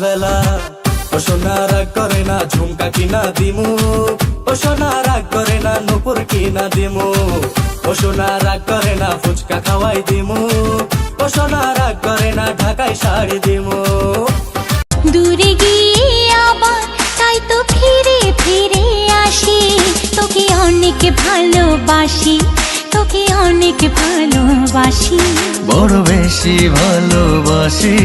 বেলা ও সোনা রাগ করে না ঝুমকা কিনা দিমু, ও সোনা রাগ করে না নুপুর কিনা দিমু, ও সোনা রাগ করে না ফুচকা খাওয়াই দিমু, ও সোনা রাগ করে না ঢাকায় শাড়ি দিমু। দূরে গিয়ে আবার তাই তো ফিরে ফিরে আসি, তোকে অনেক ভালোবাসি, তোকে অনেক ভালোবাসি, বড় বেশি ভালোবাসি।